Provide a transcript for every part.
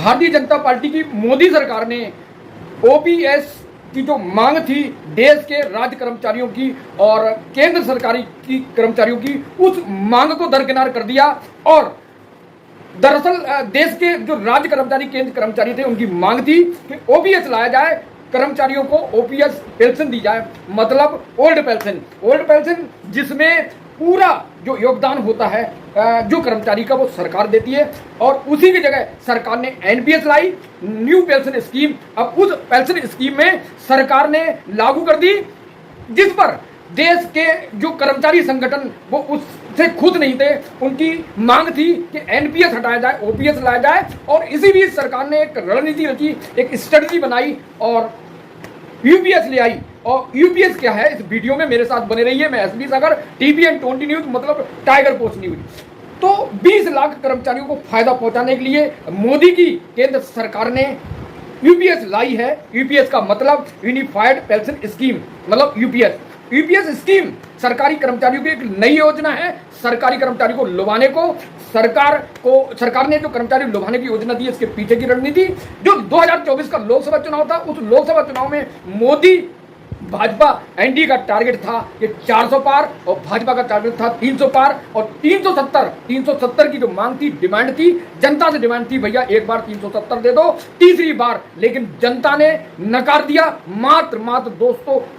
Bharatiya Janata party की मोदी सरकार ने ओपीएस की जो मांग थी देश के राज्य कर्मचारियों की और केंद्र सरकारी की कर्मचारियों की, उस मांग को दरकिनार कर दिया। और दरअसल देश के जो राज्य कर्मचारी केंद्र कर्मचारी थे उनकी मांग थी कि ओपीएस लाया जाए, कर्मचारियों को ओपीएस पेंशन दी जाए, मतलब ओल्ड पेंशन जिसमें पूरा जो योगदान होता है जो कर्मचारी का वो सरकार देती है। और उसी की जगह सरकार ने एनपीएस लाई, न्यू पेंशन स्कीम। अब उस पेंशन स्कीम में सरकार ने लागू कर दी, जिस पर देश के जो कर्मचारी संगठन वो उससे खुद नहीं थे। उनकी मांग थी कि एनपीएस हटाया जाए, ओपीएस लाया जाए। और इसी बीच सरकार ने एक रणनीति रची, एक स्ट्रेटजी बनाई और यूपीएस ले आई। और यूपीएस क्या है, इस वीडियो में मेरे साथ बने रहिए। मैं एसबी सागर, TVN20 न्यूज मतलब टाइगर पोस्ट न्यूज। तो 20 लाख कर्मचारियों को फायदा पहुंचाने के लिए मोदी की केंद्र सरकार ने यूपीएस लाई है। यूपीएस का मतलब यूनिफाइड पेंशन स्कीम, मतलब यूपीएस स्कीम सरकारी कर्मचारियों की एक नई योजना है। सरकारी कर्मचारी को लुभाने को सरकार ने जो कर्मचारी लुभाने की योजना दी, इसके पीछे की रणनीति जो 2024 का लोकसभा चुनाव था, उस लोकसभा चुनाव में मोदी भाजपा एनडीए का टारगेट था कि 400 पार और भाजपा का टारगेट था 300 पार। और 370 की जो मांग थी, डिमांड थी, जनता से डिमांड थी, भैया एक बार 370 दे दो, तीसरी बार। लेकिन जनता ने नकार दिया। मात्र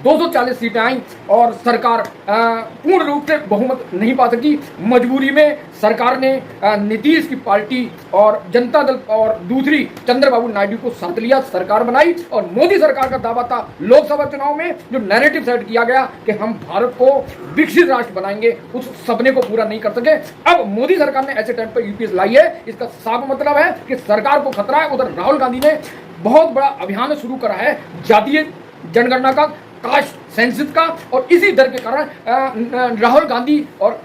240 सीटें आई और सरकार पूर्ण रूप से बहुमत नहीं पा सकी। मजबूरी में सरकार ने नीतीश की पार्टी और जनता दल और दूसरी चंद्रबाबू नायडू को साथ लिया, सरकार बनाई। और मोदी सरकार का दावा था लोकसभा चुनाव में जो नैरेटिव सेट किया गया कि हम भारत को विकसित राष्ट्र बनाएंगे, उस सपने को पूरा नहीं कर सके। अब मोदी सरकार ने ऐसे टाइम पर यूपीएस लाई है, इसका साफ मतलब है कि सरकार को खतरा है। उधर राहुल गांधी ने बहुत बड़ा अभियान शुरू करा है जातीय जनगणना का, कास्ट सेंसस का। और इसी डर के कारण राहुल गांधी और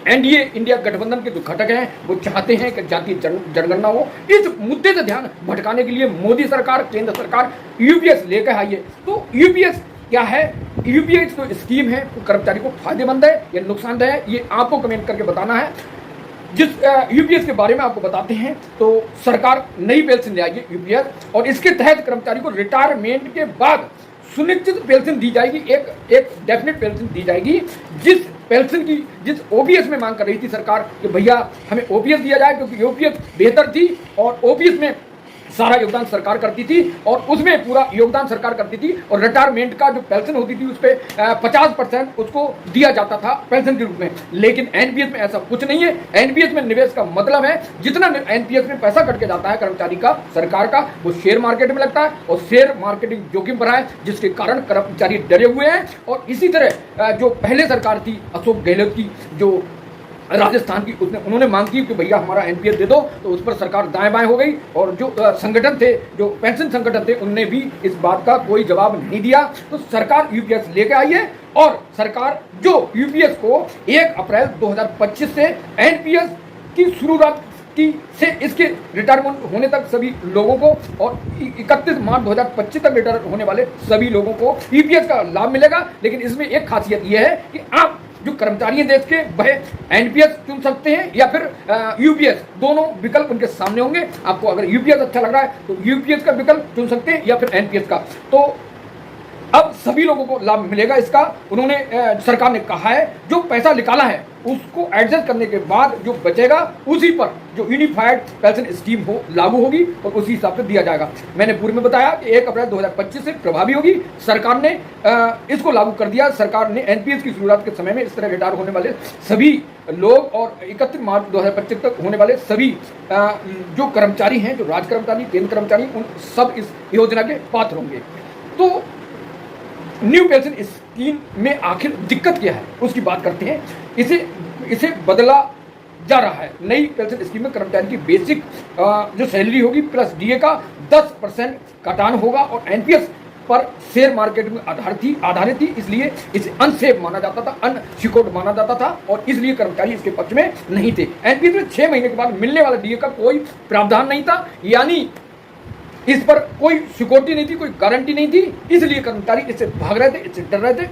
एनडीए इंडिया गठबंधन के जो घटक हैं वो चाहते हैं कि जातीय जनगणना हो। इस मुद्दे से ध्यान भटकाने के लिए मोदी सरकार, केंद्र सरकार यूपीएस लेकर आई है। तो यूपीएस क्या है? यूपीएस जो स्कीम है वो कर्मचारी को फायदेमंद है या नुकसानदेह है, ये आपको कमेंट करके बताना है। जिस यूपीएस के बारे में आपको बताते हैं, तो सरकार नई पेंशन ले आएगी यूपीएस, और इसके तहत कर्मचारी को रिटायरमेंट के बाद सुनिश्चित पेंशन दी जाएगी, एक डेफिनेट पेंशन दी जाएगी। जिस ओपीएस में मांग कर रही थी सरकार कि भैया हमें ओपीएस दिया जाए, क्योंकि ओपीएस बेहतर थी और ओपीएस में सारा योगदान सरकार करती थी और उसमें पूरा योगदान सरकार करती थी। और रिटायरमेंट का जो पेंशन होती थी उस पर 50% उसको दिया जाता था पेंशन के रूप में। लेकिन एनपीएस में ऐसा कुछ नहीं है। एनपीएस में निवेश का मतलब है जितना एनपीएस में पैसा कट के जाता है कर्मचारी का, सरकार का, वो शेयर मार्केट में लगता है और शेयर मार्केटिंग जोखिम भरा है, जिसके कारण कर्मचारी डरे हुए हैं। और इसी तरह जो पहले सरकार थी अशोक गहलोत की, जो राजस्थान की, उन्होंने मांग की कि भैया हमारा एनपीएस दे दो, तो उस पर सरकार दाएं बाएं हो गई। और जो संगठन थे, जो पेंशन संगठन थे, उनने भी इस बात का कोई जवाब नहीं दिया। तो सरकार यूपीएस लेके आई है और सरकार जो यूपीएस को 1 अप्रैल 2025 से एनपीएस की शुरुआत से इसके रिटायरमेंट होने तक सभी लोगों को और 31 मार्च 2025 तक रिटायर होने वाले सभी लोगों को यूपीएस का लाभ मिलेगा। लेकिन इसमें एक खासियत यह है कि आप जो कर्मचारी हैं देश के, वह एनपीएस चुन सकते हैं या फिर यूपीएस, दोनों विकल्प उनके सामने होंगे। आपको अगर यूपीएस अच्छा लग रहा है तो यूपीएस का विकल्प चुन सकते हैं या फिर एनपीएस का। तो अब सभी लोगों को लाभ मिलेगा इसका। उन्होंने सरकार ने कहा है जो पैसा निकाला है उसको एडजस्ट करने के बाद जो बचेगा उसी पर जो यूनिफाइड पेंशन स्कीम हो लागू होगी और उसी हिसाब से दिया जाएगा। मैंने पूर्व में बताया कि 1 अप्रैल 2025 से प्रभावी होगी। सरकार ने इसको लागू कर दिया। सरकार ने एनपीएस की शुरुआत के समय में इस तरह रिटायर होने वाले सभी लोग और 31 मार्च 2025 तक होने वाले सभी जो कर्मचारी हैं, जो राज्य कर्मचारी, केंद्र कर्मचारी, उन सब इस योजना के पात्र होंगे। तो न्यू पेंशन स्कीम में आखिर दिक्कत क्या है उसकी बात करते हैं। इसे बदला जा रहा है। नई पेंशन स्कीम में कर्मचारी की बेसिक जो सैलरी होगी प्लस डीए का 10% कटान होगा और एनपीएस पर शेयर मार्केट में आधारित थी, इसलिए इसे अनसेफ माना जाता था, अनसिक्योर्ड माना जाता था और इसलिए कर्मचारी इसके पक्ष में नहीं थे। एनपीएस में 6 महीने के बाद मिलने वाला डीए का कोई प्रावधान नहीं था, यानी इस पर कोई सिक्योरिटी नहीं थी, कोई गारंटी नहीं थी, इसलिए कर्मचारी इससे भाग रहे थे, इससे डर रहे थे।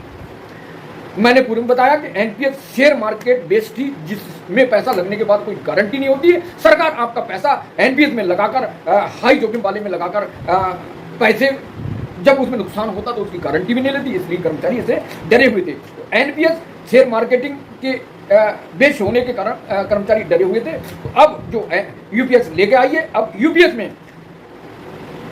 मैंने पूर्व में बताया कि एनपीएस शेयर मार्केट बेस्ड थी, जिसमें पैसा लगने के बाद कोई गारंटी नहीं होती है। सरकार आपका पैसा एनपीएस में लगाकर, हाई जोखिम वाले में लगाकर पैसे जब उसमें नुकसान होता तो उसकी गारंटी भी नहीं लेती, इसलिए कर्मचारी इसे डरे हुए थे। एनपीएस शेयर मार्केटिंग के बेच होने के कारण कर्मचारी डरे हुए थे। तो अब जो यूपीएस लेके आई है, अब यूपीएस में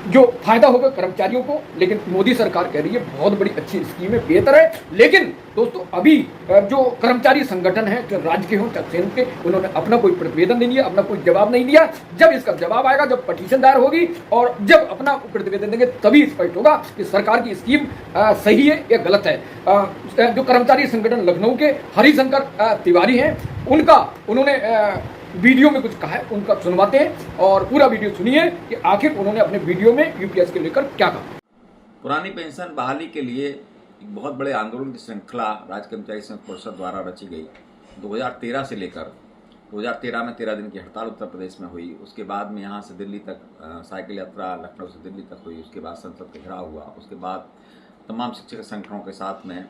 जो फायदा होगा कर्मचारियों को, लेकिन मोदी सरकार कह रही है बहुत बड़ी अच्छी स्कीम है, बेहतर है। लेकिन दोस्तों अभी जो कर्मचारी संगठन है, चाहे राज्य के हों चाहे केंद्र के, उन्होंने अपना कोई प्रतिवेदन नहीं दिया, अपना कोई जवाब नहीं दिया। जब इसका जवाब आएगा, जब पटिशन दायर होगी और जब अपना प्रतिवेदन देंगे, तभी स्पष्ट होगा कि सरकार की स्कीम सही है या गलत है। जो कर्मचारी संगठन लखनऊ के हरिशंकर तिवारी हैं, उन्होंने वीडियो में कुछ कहा है, उनका सुनवाते हैं और पूरा वीडियो सुनिए कि आखिर उन्होंने अपने वीडियो में यूपीएस के लेकर क्या कहा। पुरानी पेंशन बहाली के लिए एक बहुत बड़े आंदोलन की श्रृंखला राज्य कर्मचारी संघ परिषद द्वारा रची गई। 2013 से लेकर 2013 में 13 दिन की हड़ताल उत्तर प्रदेश में हुई। उसके बाद में यहाँ से दिल्ली तक साइकिल यात्रा लखनऊ से दिल्ली तक हुई। उसके बाद संसद का घेराव हुआ। उसके बाद तमाम शिक्षक संगठनों के साथ में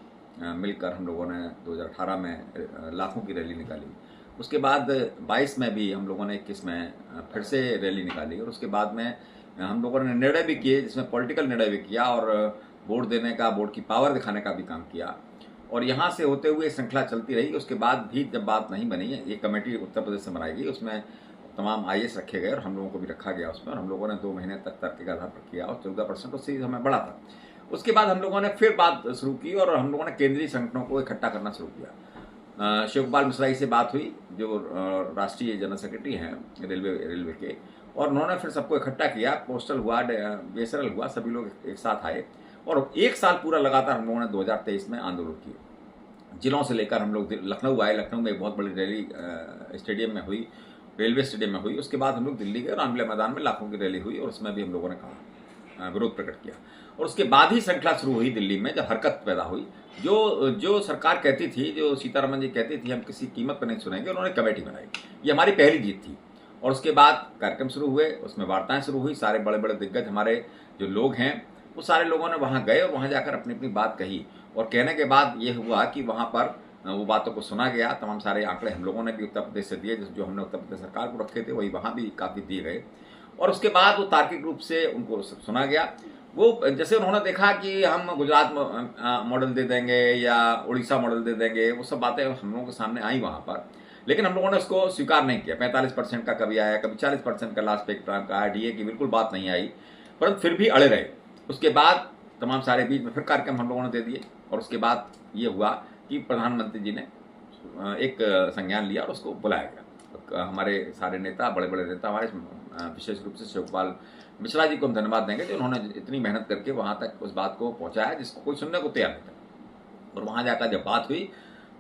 मिलकर हम लोगों ने 2018 में लाखों की रैली निकाली। उसके बाद 22 में भी हम लोगों ने 21 में फिर से रैली निकाली और उसके बाद में हम लोगों ने निर्णय भी किए, जिसमें पॉलिटिकल निर्णय भी किया और वोट देने का, वोट की पावर दिखाने का भी काम किया। और यहाँ से होते हुए श्रृंखला चलती रही। उसके बाद भी जब बात नहीं बनी है, ये कमेटी उत्तर प्रदेश से बनाई गई, उसमें तमाम आईएएस रखे गए और हम लोगों को भी रखा गया उसमें, और हम लोगों ने 2 महीने तक तर्क के आधार पर किया और 14% उससे हमें बढ़ा था। उसके बाद हम लोगों ने फिर बात शुरू की और हम लोगों ने केंद्रीय संगठनों को इकट्ठा करना शुरू किया। शिवपाल मिश्रा जी से बात हुई, जो राष्ट्रीय जनरल सेक्रेटरी हैं रेलवे के, और उन्होंने फिर सबको इकट्ठा किया। पोस्टल हुआ, बीएसएनएल हुआ, सभी लोग एक साथ आए और 1 साल पूरा लगातार हम लोगों ने 2023 में आंदोलन किए। जिलों से लेकर हम लोग लखनऊ आए। लखनऊ में एक बहुत बड़ी रैली स्टेडियम में हुई, रेलवे स्टेडियम में हुई। उसके बाद हम लोग दिल्ली गए और रामलीला मैदान में लाखों की रैली हुई और उसमें भी हम लोगों ने कहा, विरोध प्रकट किया। और उसके बाद ही श्रृंखला शुरू हुई दिल्ली में, जब हरकत पैदा हुई। जो सरकार कहती थी, जो सीतारमन जी कहती थी हम किसी कीमत पर नहीं सुनेंगे, उन्होंने कमेटी बनाई। ये हमारी पहली जीत थी। और उसके बाद कार्यक्रम शुरू हुए, उसमें वार्ताएं शुरू हुई। सारे बड़े बड़े दिग्गज हमारे जो लोग हैं, वो सारे लोगों ने वहाँ गए और वहाँ जाकर अपनी अपनी बात कही। और कहने के बाद ये हुआ कि वहाँ पर वो बातों को सुना गया। तमाम सारे आंकड़े हम लोगों ने भी उत्तर प्रदेश से दिए, जो हमने उत्तर प्रदेश सरकार को रखे थे, वही वहाँ भी काफ़ी दिए गए। और उसके बाद वो तार्किक रूप से उनको सुना गया। वो जैसे उन्होंने देखा कि हम गुजरात मॉडल दे देंगे या उड़ीसा मॉडल दे देंगे, वो सब बातें हम लोगों के सामने आई वहाँ पर, लेकिन हम लोगों ने उसको स्वीकार नहीं किया। 45% का कभी आया, कभी 40% का लास्ट पे एक टाइम का आया, डीए की बिल्कुल बात नहीं आई, परंतु फिर भी अड़े रहे। उसके बाद तमाम सारे बीच में फिर कार्यक्रम हम लोगों ने दे दिए और उसके बाद ये हुआ कि प्रधानमंत्री जी ने एक संज्ञान लिया और उसको बुलाया गया। हमारे सारे नेता, बड़े बड़े नेता हमारे, विशेष रूप से शिवपाल मिश्रा जी को हम धन्यवाद देंगे, जो उन्होंने इतनी मेहनत करके वहाँ तक उस बात को पहुँचाया जिसको कोई सुनने को तैयार नहीं था। और वहाँ जाकर जब बात हुई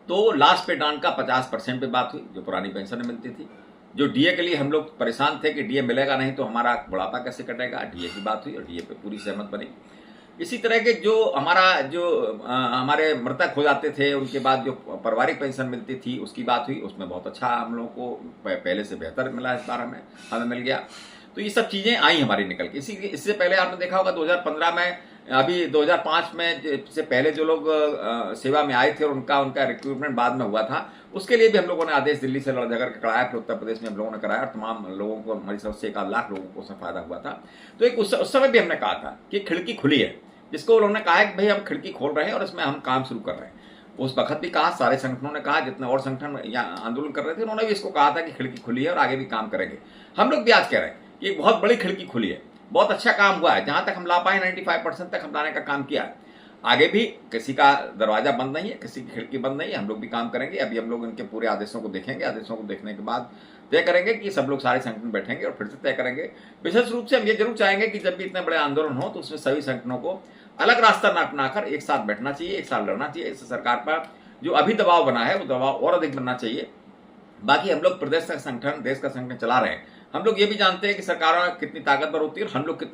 तो लास्ट पे डांड का 50% पे बात हुई, जो पुरानी पेंशन मिलती थी। जो डीए के लिए हम लोग परेशान थे कि डीए मिलेगा नहीं तो हमारा बुढ़ापा कैसे कटेगा, डीए की बात हुई और डीए पे पूरी सहमत बनी। इसी तरह के जो हमारे मृतक हो जाते थे, उनके बाद जो पारिवारिक पेंशन मिलती थी, उसकी बात हुई। उसमें बहुत अच्छा हम लोगों को पहले से बेहतर मिला, इस बार हमें मिल गया। तो ये सब चीज़ें आई हमारी निकल के। इससे पहले आपने देखा होगा 2015 में, अभी 2005 में से पहले जो लोग सेवा में आए थे और उनका रिक्रूटमेंट बाद में हुआ था, उसके लिए भी हम लोगों ने आदेश दिल्ली से लड़ झगड़ के कराया, फिर उत्तर प्रदेश में हम लोगों ने कराया और तमाम लोगों को, हमारी तरफ से 1 लाख लोगों को उसमें फायदा हुआ था। तो एक उस समय भी हमने कहा था कि खिड़की खुली है, जिसको उन्होंने कहा है कि भाई हम खिड़की खोल रहे हैं और इसमें हम काम शुरू कर रहे हैं। उस वक्त भी कहा, सारे संगठनों ने कहा, जितने और संगठन यहाँ आंदोलन कर रहे थे उन्होंने भी इसको कहा था कि खिड़की खुली है और आगे भी काम करेंगे। हम लोग भी आज कह रहे हैं कि एक बहुत बड़ी खिड़की खुली है, बहुत अच्छा काम हुआ है। जहां तक हम ला पाए 95% तक हम लाने का काम किया। आगे भी किसी का दरवाजा बंद नहीं है, किसी की खिड़की बंद नहीं है, हम लोग भी काम करेंगे। अभी हम लोग इनके पूरे आदेशों को देखेंगे, आदेशों को देखने के बाद तय करेंगे कि सब लोग सारे संगठन बैठेंगे और फिर से तय करेंगे। विशेष रूप से हम ये जरूर चाहेंगे कि जब भी इतने बड़े आंदोलन हो तो उसमें सभी संगठनों को अलग रास्ता न अपनाकर एक साथ बैठना चाहिए, एक साथ लड़ना चाहिए। इससे सरकार पर जो अभी दबाव बना है वो दबाव और अधिक बनना चाहिए। बाकी हम लोग प्रदेश का संगठन, देश का संगठन चला रहे हैं। हम लोग ये भी जानते हैं कि सरकार कितनी ताकतवर होती है और हम लोग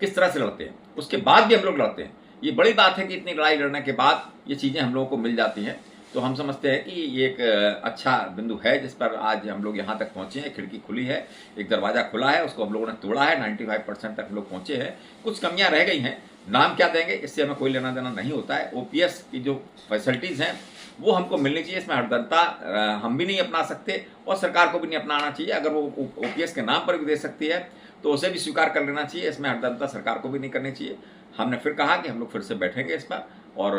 किस तरह से लड़ते हैं, उसके बाद भी हम लोग लड़ते हैं। ये बड़ी बात है कि इतनी लड़ाई लड़ने के बाद ये चीज़ें हम लोगों को मिल जाती हैं। तो हम समझते हैं कि ये एक अच्छा बिंदु है जिस पर आज हम लोग यहाँ तक पहुँचे हैं। खिड़की खुली है, एक दरवाज़ा खुला है, उसको हम लोगों ने तोड़ा है, 95% तक हम लोग पहुँचे हैं। कुछ कमियाँ रह गई हैं, नाम क्या देंगे इससे हमें कोई लेना देना नहीं होता है। ओपीएस की जो फैसिलिटीज़ हैं वो हमको मिलनी चाहिए, इसमें हड़दंता हम भी नहीं अपना सकते और सरकार को भी नहीं अपनाना चाहिए। अगर वो ओपीएस के नाम पर भी दे सकती है तो उसे भी स्वीकार कर लेना चाहिए, इसमें हड़दंता सरकार को भी नहीं करनी चाहिए। हमने फिर कहा कि हम लोग फिर से बैठेंगे इस पर और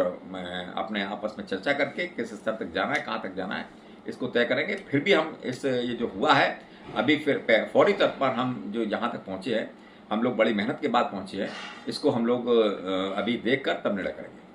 अपने आपस में चर्चा करके किस स्तर तक जाना है, कहाँ तक जाना है, इसको तय करेंगे। फिर भी हम ये जो हुआ है अभी फिर फौरी तौर पर हम जो यहाँ तक पहुँचे हैं, हम लोग बड़ी मेहनत के बाद पहुँचे हैं, इसको हम लोग अभी देख कर तब निर्णय करेंगे।